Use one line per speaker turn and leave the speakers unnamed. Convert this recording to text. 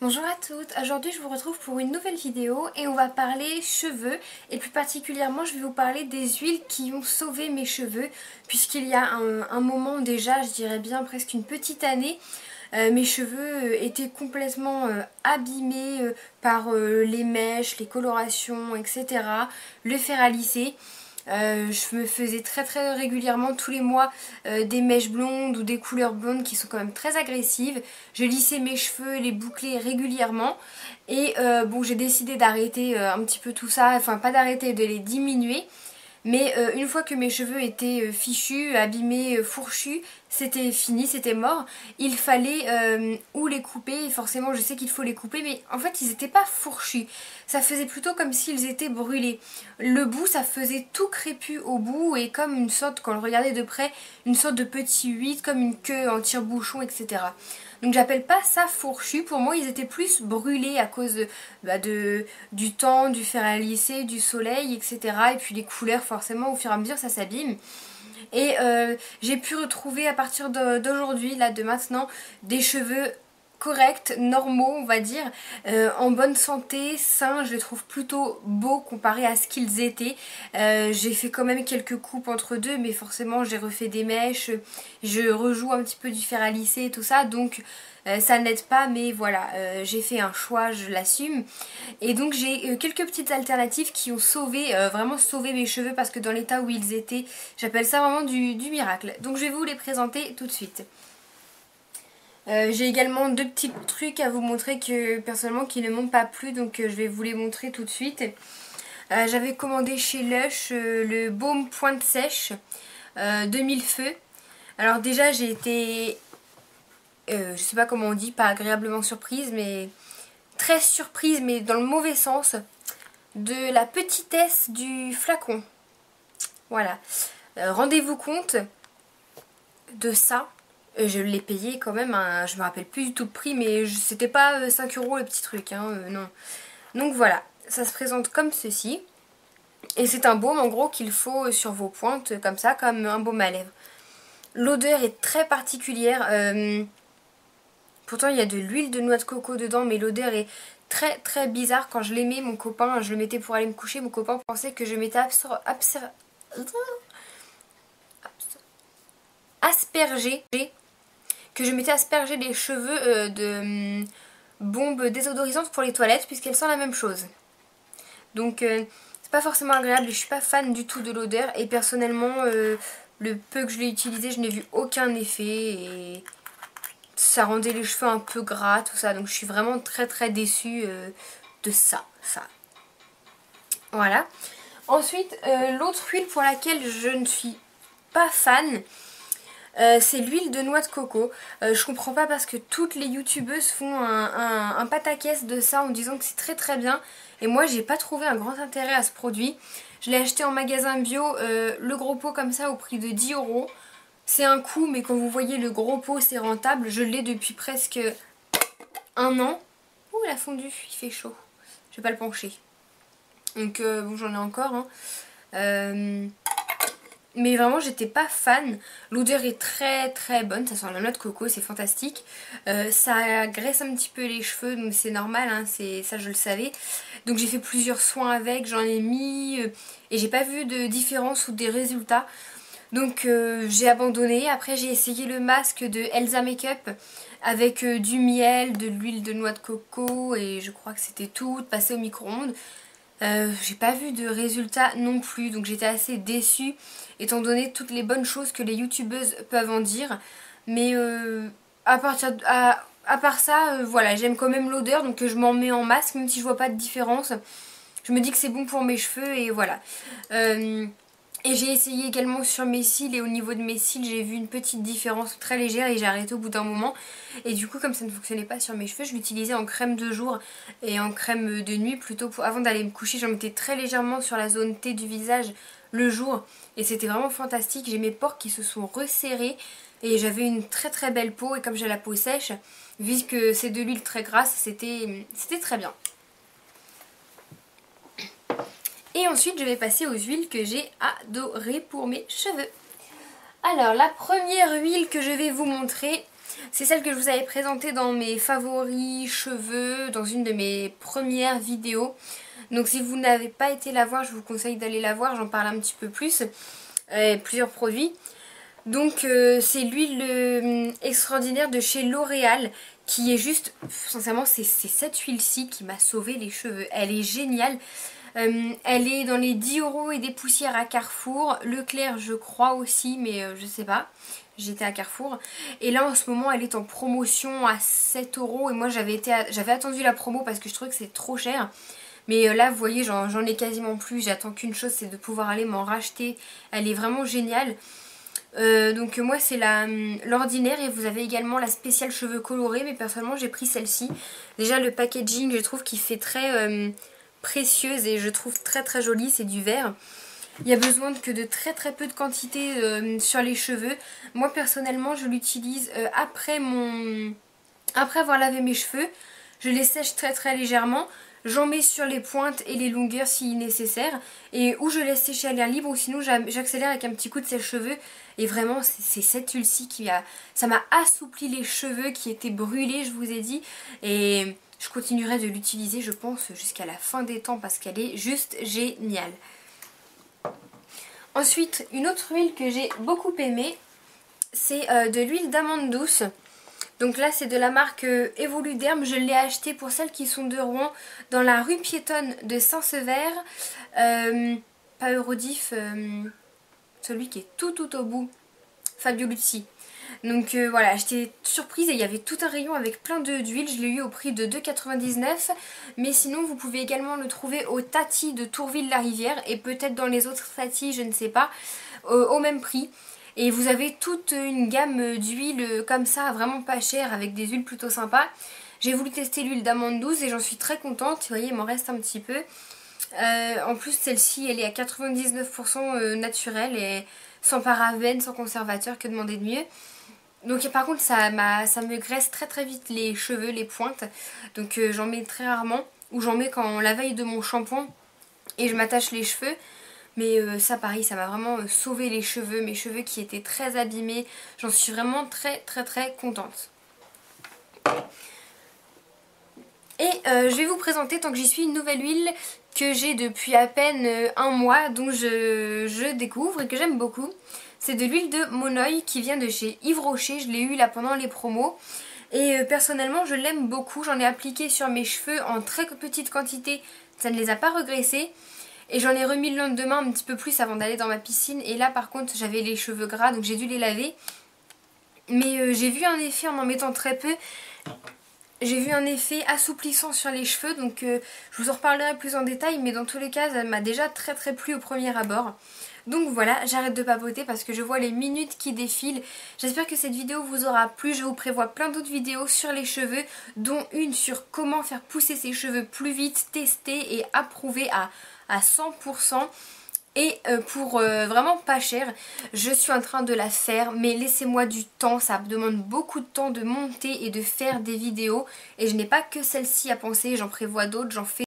Bonjour à toutes, aujourd'hui je vous retrouve pour une nouvelle vidéo et on va parler cheveux et plus particulièrement je vais vous parler des huiles qui ont sauvé mes cheveux puisqu'il y a un moment déjà, je dirais bien presque une petite année, mes cheveux étaient complètement abîmés par les mèches, les colorations, etc. Le fer à lisser. Je me faisais très régulièrement tous les mois des mèches blondes ou des couleurs blondes qui sont quand même très agressives. Je lissais mes cheveux, les bouclais régulièrement et bon j'ai décidé d'arrêter un petit peu tout ça, enfin pas d'arrêter, de les diminuer. Mais une fois que mes cheveux étaient fichus, abîmés, fourchus, c'était fini, c'était mort. Il fallait ou les couper, et forcément je sais qu'il faut les couper, mais en fait ils n'étaient pas fourchus. Ça faisait plutôt comme s'ils étaient brûlés. Le bout, ça faisait tout crépus au bout, et comme une sorte, quand on le regardait de près, une sorte de petit huit, comme une queue en tire-bouchon, etc. Donc j'appelle pas ça fourchu, pour moi ils étaient plus brûlés à cause du temps, du fer à lisser, du soleil, etc. Et puis les couleurs forcément au fur et à mesure ça s'abîme. Et j'ai pu retrouver à partir d'aujourd'hui, là de maintenant, des cheveux corrects, normaux on va dire, en bonne santé, sains, je les trouve plutôt beaux comparé à ce qu'ils étaient. J'ai fait quand même quelques coupes entre deux, mais forcément j'ai refait des mèches, je rejoue un petit peu du fer à lisser et tout ça, donc ça n'aide pas, mais voilà, j'ai fait un choix, je l'assume. Et donc j'ai quelques petites alternatives qui ont sauvé, vraiment sauvé mes cheveux, parce que dans l'état où ils étaient, j'appelle ça vraiment du miracle. Donc je vais vous les présenter tout de suite. J'ai également deux petits trucs à vous montrer que personnellement qui ne m'ont pas plu, donc je vais vous les montrer tout de suite. J'avais commandé chez Lush le baume pointe sèche 2000 feux. Alors déjà j'ai été, je sais pas comment on dit, pas agréablement surprise, mais très surprise, mais dans le mauvais sens, de la petitesse du flacon. Voilà. Rendez-vous compte de ça. Je l'ai payé quand même, je me rappelle plus du tout le prix, mais c'était pas 5 € le petit truc, hein, non. Donc voilà, ça se présente comme ceci. Et c'est un baume en gros qu'il faut sur vos pointes, comme ça, comme un baume à lèvres. L'odeur est très particulière. Pourtant il y a de l'huile de noix de coco dedans, mais l'odeur est très bizarre. Quand je l'aimais, mon copain, je le mettais pour aller me coucher, mon copain pensait que je m'étais aspergé, que je m'étais aspergé les cheveux de bombes désodorisantes pour les toilettes, puisqu'elles sentent la même chose. Donc c'est pas forcément agréable, je suis pas fan du tout de l'odeur, et personnellement le peu que je l'ai utilisé, je n'ai vu aucun effet, et ça rendait les cheveux un peu gras, tout ça, donc je suis vraiment très déçue de ça. Voilà. Ensuite, l'autre huile pour laquelle je ne suis pas fan, c'est l'huile de noix de coco. Je comprends pas, parce que toutes les youtubeuses font un pataquès de ça en disant que c'est très bien. Et moi j'ai pas trouvé un grand intérêt à ce produit. Je l'ai acheté en magasin bio, le gros pot comme ça au prix de 10 €. C'est un coût, mais quand vous voyez le gros pot c'est rentable. Je l'ai depuis presque un an. Ouh, elle a fondu, il fait chaud. Je vais pas le pencher. Donc bon, j'en ai encore, hein. Mais vraiment j'étais pas fan. L'odeur est très bonne, ça sent la noix de coco, c'est fantastique. Ça graisse un petit peu les cheveux, donc c'est normal, hein, ça je le savais. Donc j'ai fait plusieurs soins avec, j'en ai mis et j'ai pas vu de différence ou des résultats. Donc j'ai abandonné. Après j'ai essayé le masque de Elsa Makeup avec du miel, de l'huile de noix de coco, et je crois que c'était tout, passé au micro-ondes. J'ai pas vu de résultats non plus, donc j'étais assez déçue étant donné toutes les bonnes choses que les youtubeuses peuvent en dire. Mais à part ça, voilà, j'aime quand même l'odeur, donc je m'en mets en masque même si je vois pas de différence. Je me dis que c'est bon pour mes cheveux, et voilà. Et j'ai essayé également sur mes cils, et au niveau de mes cils j'ai vu une petite différence très légère, et j'ai arrêté au bout d'un moment. Et du coup, comme ça ne fonctionnait pas sur mes cheveux, je l'utilisais en crème de jour et en crème de nuit plutôt. Avant d'aller me coucher, j'en mettais très légèrement sur la zone T du visage le jour, et c'était vraiment fantastique. J'ai mes pores qui se sont resserrés et j'avais une très belle peau, et comme j'ai la peau sèche, vu que c'est de l'huile très grasse, c'était très bien. Et ensuite je vais passer aux huiles que j'ai adorées pour mes cheveux. Alors la première huile que je vais vous montrer, C'est celle que je vous avais présentée dans mes favoris cheveux, dans une de mes premières vidéos. Donc si vous n'avez pas été la voir, je vous conseille d'aller la voir, j'en parle un petit peu plus. Plusieurs produits. Donc c'est l'huile extraordinaire de chez L'Oréal qui est juste, sincèrement c'est cette huile-ci qui m'a sauvé les cheveux. Elle est géniale. Elle est dans les 10 € et des poussières à Carrefour. Leclerc je crois aussi, mais je sais pas. J'étais à Carrefour. Et là en ce moment elle est en promotion à 7 € et moi j'avais attendu la promo parce que je trouvais que c'est trop cher. Mais là vous voyez j'en ai quasiment plus. J'attends qu'une chose, c'est de pouvoir aller m'en racheter. Elle est vraiment géniale. Donc moi c'est l'ordinaire et vous avez également la spéciale cheveux colorés, mais personnellement j'ai pris celle-ci. Déjà le packaging je trouve qu'il fait très précieuse et je trouve très très jolie, c'est du vert. Il n'y a besoin que de très très peu de quantité sur les cheveux. Moi personnellement je l'utilise après avoir lavé mes cheveux. Je les sèche très très légèrement. J'en mets sur les pointes et les longueurs si nécessaire. Et ou je laisse sécher à l'air libre ou sinon j'accélère avec un petit coup de sèche-cheveux. Et vraiment c'est cette huile-ci ça m'a assoupli les cheveux qui étaient brûlés, je vous ai dit. Et je continuerai de l'utiliser je pense jusqu'à la fin des temps parce qu'elle est juste géniale. Ensuite une autre huile que j'ai beaucoup aimée, c'est de l'huile d'amande douce. Donc là c'est de la marque Evoluderm, je l'ai acheté pour celles qui sont de Rouen dans la rue piétonne de Saint-Sever, pas Eurodif, celui qui est tout au bout, Fabio Luzi. Donc voilà, j'étais surprise et il y avait tout un rayon avec plein d'huiles, je l'ai eu au prix de 2,99 €, mais sinon vous pouvez également le trouver au Tati de Tourville-la-Rivière et peut-être dans les autres Tati, je ne sais pas, au même prix. Et vous avez toute une gamme d'huiles comme ça, vraiment pas chères, avec des huiles plutôt sympas. J'ai voulu tester l'huile d'amande douce et j'en suis très contente. Vous voyez, il m'en reste un petit peu. En plus, celle-ci, elle est à 99% naturelle et sans parabènes, sans conservateur, que demander de mieux. Donc par contre, ça me graisse très très vite les cheveux, les pointes. Donc j'en mets très rarement. Ou j'en mets quand la veille de mon shampoing et je m'attache les cheveux. Mais ça pareil, ça m'a vraiment sauvé les cheveux, mes cheveux qui étaient très abîmés. J'en suis vraiment très très très contente. Et je vais vous présenter, tant que j'y suis, une nouvelle huile que j'ai depuis à peine un mois, dont je découvre et que j'aime beaucoup. C'est de l'huile de Monoï qui vient de chez Yves Rocher, je l'ai eu là pendant les promos. Et personnellement je l'aime beaucoup, j'en ai appliqué sur mes cheveux en très petite quantité, ça ne les a pas regraissés. Et j'en ai remis le lendemain un petit peu plus avant d'aller dans ma piscine. Et là par contre j'avais les cheveux gras donc j'ai dû les laver. Mais j'ai vu un effet en mettant très peu. J'ai vu un effet assouplissant sur les cheveux. Donc je vous en reparlerai plus en détail. Mais dans tous les cas ça m'a déjà très très plu au premier abord. Donc voilà, j'arrête de papoter parce que je vois les minutes qui défilent. J'espère que cette vidéo vous aura plu. Je vous prévois plein d'autres vidéos sur les cheveux, dont une sur comment faire pousser ses cheveux plus vite, tester et approuver à 100%. Et pour vraiment pas cher, je suis en train de la faire, mais laissez-moi du temps, ça demande beaucoup de temps de monter et de faire des vidéos. Et je n'ai pas que celle-ci à penser, j'en prévois d'autres, j'en fais